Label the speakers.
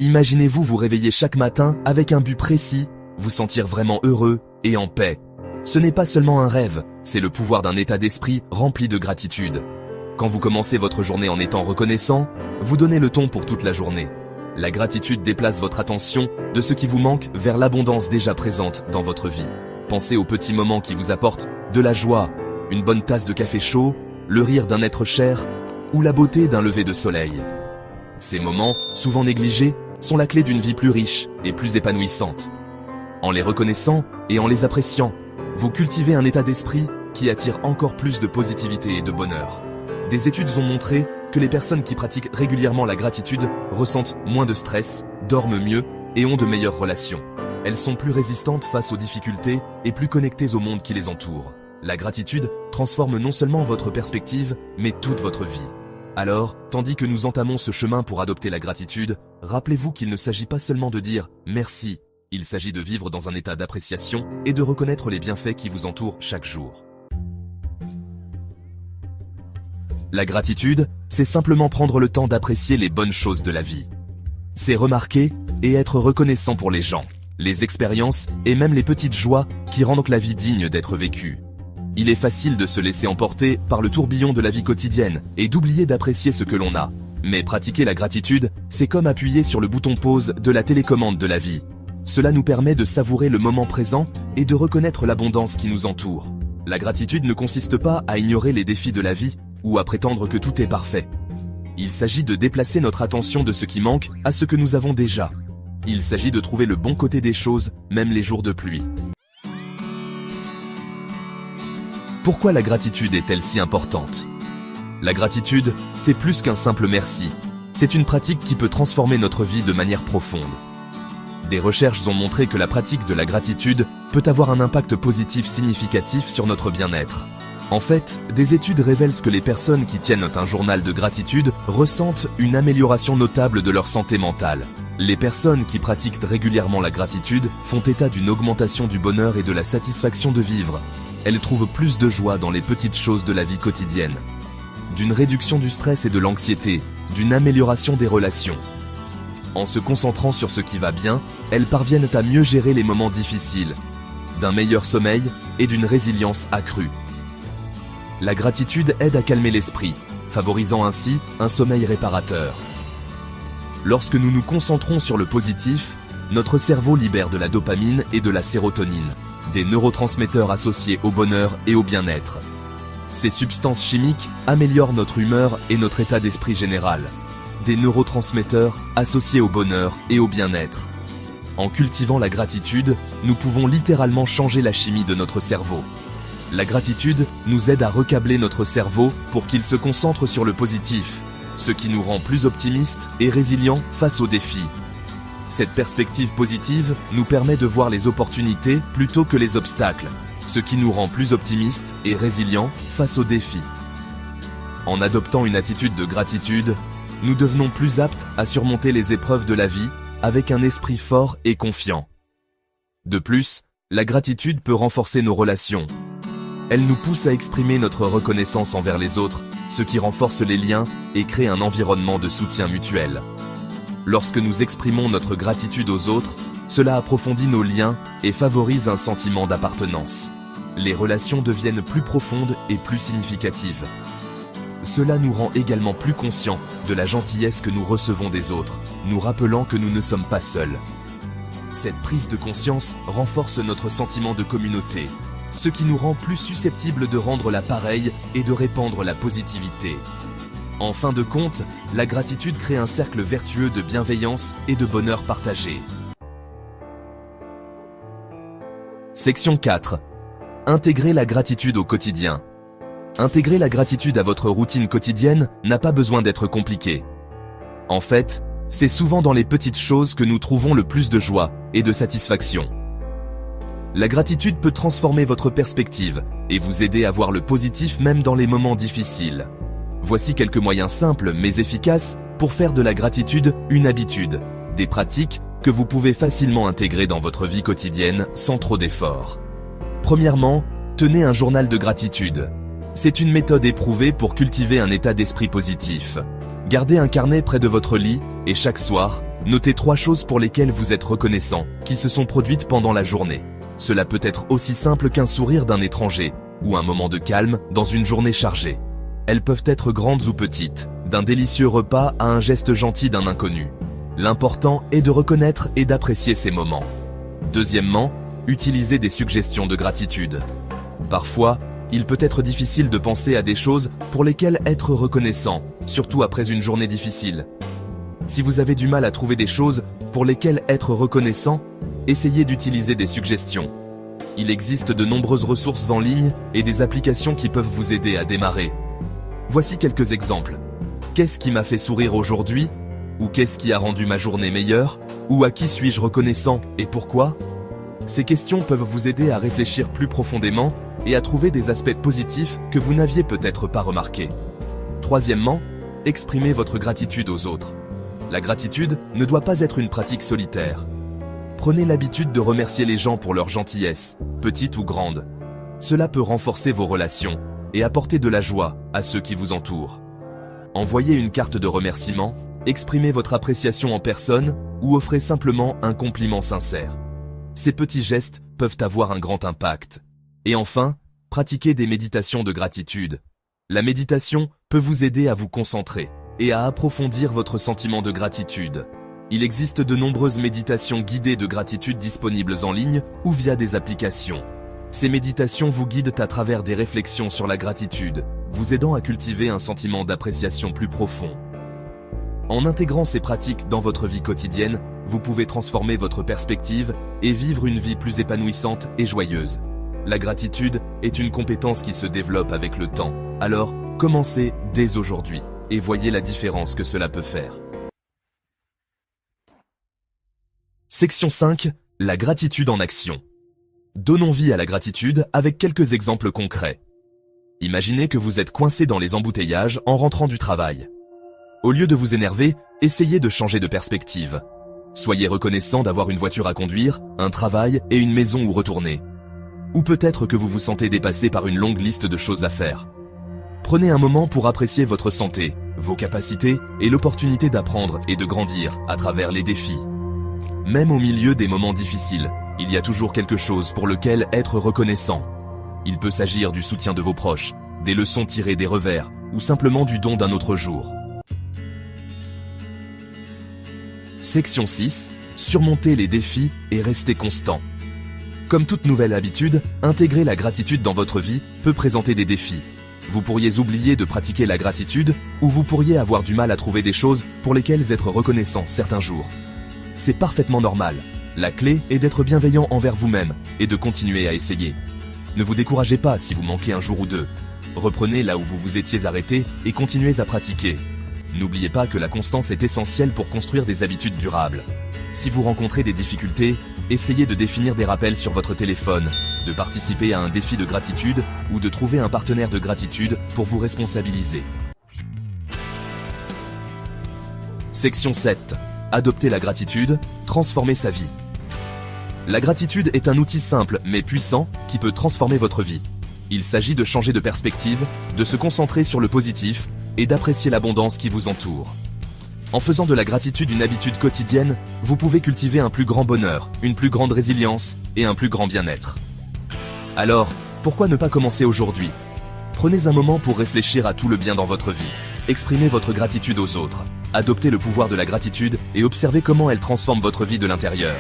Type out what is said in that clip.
Speaker 1: Imaginez-vous vous réveiller chaque matin avec un but précis, vous sentir vraiment heureux et en paix. Ce n'est pas seulement un rêve, c'est le pouvoir d'un état d'esprit rempli de gratitude. Quand vous commencez votre journée en étant reconnaissant, vous donnez le ton pour toute la journée. La gratitude déplace votre attention de ce qui vous manque vers l'abondance déjà présente dans votre vie. Pensez aux petits moments qui vous apportent de la joie, une bonne tasse de café chaud, le rire d'un être cher ou la beauté d'un lever de soleil. Ces moments, souvent négligés, sont la clé d'une vie plus riche et plus épanouissante. En les reconnaissant et en les appréciant, vous cultivez un état d'esprit qui attire encore plus de positivité et de bonheur. Des études ont montré que les personnes qui pratiquent régulièrement la gratitude ressentent moins de stress, dorment mieux et ont de meilleures relations. Elles sont plus résistantes face aux difficultés et plus connectées au monde qui les entoure. La gratitude transforme non seulement votre perspective, mais toute votre vie. Alors, tandis que nous entamons ce chemin pour adopter la gratitude, rappelez-vous qu'il ne s'agit pas seulement de dire « merci », il s'agit de vivre dans un état d'appréciation et de reconnaître les bienfaits qui vous entourent chaque jour. La gratitude, c'est simplement prendre le temps d'apprécier les bonnes choses de la vie. C'est remarquer et être reconnaissant pour les gens, les expériences et même les petites joies qui rendent la vie digne d'être vécue. Il est facile de se laisser emporter par le tourbillon de la vie quotidienne et d'oublier d'apprécier ce que l'on a. Mais pratiquer la gratitude, c'est comme appuyer sur le bouton pause de la télécommande de la vie. Cela nous permet de savourer le moment présent et de reconnaître l'abondance qui nous entoure. La gratitude ne consiste pas à ignorer les défis de la vie ou à prétendre que tout est parfait. Il s'agit de déplacer notre attention de ce qui manque à ce que nous avons déjà. Il s'agit de trouver le bon côté des choses, même les jours de pluie. Pourquoi la gratitude est-elle si importante? La gratitude, c'est plus qu'un simple merci. C'est une pratique qui peut transformer notre vie de manière profonde. Des recherches ont montré que la pratique de la gratitude peut avoir un impact positif significatif sur notre bien-être. En fait, des études révèlent que les personnes qui tiennent un journal de gratitude ressentent une amélioration notable de leur santé mentale. Les personnes qui pratiquent régulièrement la gratitude font état d'une augmentation du bonheur et de la satisfaction de vivre. Elles trouvent plus de joie dans les petites choses de la vie quotidienne, d'une réduction du stress et de l'anxiété, d'une amélioration des relations. En se concentrant sur ce qui va bien, elles parviennent à mieux gérer les moments difficiles, d'un meilleur sommeil et d'une résilience accrue. La gratitude aide à calmer l'esprit, favorisant ainsi un sommeil réparateur. Lorsque nous nous concentrons sur le positif, notre cerveau libère de la dopamine et de la sérotonine, des neurotransmetteurs associés au bonheur et au bien-être. Ces substances chimiques améliorent notre humeur et notre état d'esprit général, des neurotransmetteurs associés au bonheur et au bien-être. En cultivant la gratitude, nous pouvons littéralement changer la chimie de notre cerveau. La gratitude nous aide à recabler notre cerveau pour qu'il se concentre sur le positif, ce qui nous rend plus optimistes et résilients face aux défis. Cette perspective positive nous permet de voir les opportunités plutôt que les obstacles, ce qui nous rend plus optimistes et résilients face aux défis. En adoptant une attitude de gratitude, nous devenons plus aptes à surmonter les épreuves de la vie avec un esprit fort et confiant. De plus, la gratitude peut renforcer nos relations. Elle nous pousse à exprimer notre reconnaissance envers les autres, ce qui renforce les liens et crée un environnement de soutien mutuel. Lorsque nous exprimons notre gratitude aux autres, cela approfondit nos liens et favorise un sentiment d'appartenance. Les relations deviennent plus profondes et plus significatives. Cela nous rend également plus conscients de la gentillesse que nous recevons des autres, nous rappelant que nous ne sommes pas seuls. Cette prise de conscience renforce notre sentiment de communauté, ce qui nous rend plus susceptibles de rendre l'appareil et de répandre la positivité. En fin de compte, la gratitude crée un cercle vertueux de bienveillance et de bonheur partagé. Section 4. Intégrer la gratitude au quotidien. Intégrer la gratitude à votre routine quotidienne n'a pas besoin d'être compliqué. En fait, c'est souvent dans les petites choses que nous trouvons le plus de joie et de satisfaction. La gratitude peut transformer votre perspective et vous aider à voir le positif même dans les moments difficiles. Voici quelques moyens simples mais efficaces pour faire de la gratitude une habitude, des pratiques que vous pouvez facilement intégrer dans votre vie quotidienne sans trop d'efforts. Premièrement, tenez un journal de gratitude. C'est une méthode éprouvée pour cultiver un état d'esprit positif. Gardez un carnet près de votre lit et chaque soir, Notez 3 choses pour lesquelles vous êtes reconnaissant, qui se sont produites pendant la journée. Cela peut être aussi simple qu'un sourire d'un étranger, ou un moment de calme dans une journée chargée. Elles peuvent être grandes ou petites, d'un délicieux repas à un geste gentil d'un inconnu. L'important est de reconnaître et d'apprécier ces moments. Deuxièmement, utilisez des suggestions de gratitude. Parfois, il peut être difficile de penser à des choses pour lesquelles être reconnaissant, surtout après une journée difficile. Si vous avez du mal à trouver des choses pour lesquelles être reconnaissant, essayez d'utiliser des suggestions. Il existe de nombreuses ressources en ligne et des applications qui peuvent vous aider à démarrer. Voici quelques exemples. Qu'est-ce qui m'a fait sourire aujourd'hui? Ou qu'est-ce qui a rendu ma journée meilleure? Ou à qui suis-je reconnaissant et pourquoi? Ces questions peuvent vous aider à réfléchir plus profondément et à trouver des aspects positifs que vous n'aviez peut-être pas remarqués. Troisièmement, exprimez votre gratitude aux autres. La gratitude ne doit pas être une pratique solitaire. Prenez l'habitude de remercier les gens pour leur gentillesse, petite ou grande. Cela peut renforcer vos relations et apporter de la joie à ceux qui vous entourent. Envoyez une carte de remerciement, exprimez votre appréciation en personne ou offrez simplement un compliment sincère. Ces petits gestes peuvent avoir un grand impact. Et enfin, pratiquez des méditations de gratitude. La méditation peut vous aider à vous concentrer et à approfondir votre sentiment de gratitude. Il existe de nombreuses méditations guidées de gratitude disponibles en ligne ou via des applications. Ces méditations vous guident à travers des réflexions sur la gratitude, vous aidant à cultiver un sentiment d'appréciation plus profond. En intégrant ces pratiques dans votre vie quotidienne, vous pouvez transformer votre perspective et vivre une vie plus épanouissante et joyeuse. La gratitude est une compétence qui se développe avec le temps, alors commencez dès aujourd'hui et voyez la différence que cela peut faire. Section 5. La gratitude en action. Donnons vie à la gratitude avec quelques exemples concrets. Imaginez que vous êtes coincé dans les embouteillages en rentrant du travail. Au lieu de vous énerver, essayez de changer de perspective. Soyez reconnaissant d'avoir une voiture à conduire, un travail et une maison où retourner. Ou peut-être que vous vous sentez dépassé par une longue liste de choses à faire. Prenez un moment pour apprécier votre santé, vos capacités et l'opportunité d'apprendre et de grandir à travers les défis. Même au milieu des moments difficiles, il y a toujours quelque chose pour lequel être reconnaissant. Il peut s'agir du soutien de vos proches, des leçons tirées des revers ou simplement du don d'un autre jour. Section 6. Surmonter les défis et rester constant. Comme toute nouvelle habitude, intégrer la gratitude dans votre vie peut présenter des défis. Vous pourriez oublier de pratiquer la gratitude ou vous pourriez avoir du mal à trouver des choses pour lesquelles être reconnaissant certains jours. C'est parfaitement normal. La clé est d'être bienveillant envers vous-même et de continuer à essayer. Ne vous découragez pas si vous manquez un jour ou deux. Reprenez là où vous vous étiez arrêté et continuez à pratiquer. N'oubliez pas que la constance est essentielle pour construire des habitudes durables. Si vous rencontrez des difficultés, essayez de définir des rappels sur votre téléphone, de participer à un défi de gratitude ou de trouver un partenaire de gratitude pour vous responsabiliser. Section 7. Adopter la gratitude, transformer sa vie. La gratitude est un outil simple mais puissant qui peut transformer votre vie. Il s'agit de changer de perspective, de se concentrer sur le positif et d'apprécier l'abondance qui vous entoure. En faisant de la gratitude une habitude quotidienne, vous pouvez cultiver un plus grand bonheur, une plus grande résilience et un plus grand bien-être. Alors, pourquoi ne pas commencer aujourd'hui? Prenez un moment pour réfléchir à tout le bien dans votre vie. Exprimez votre gratitude aux autres. Adoptez le pouvoir de la gratitude et observez comment elle transforme votre vie de l'intérieur.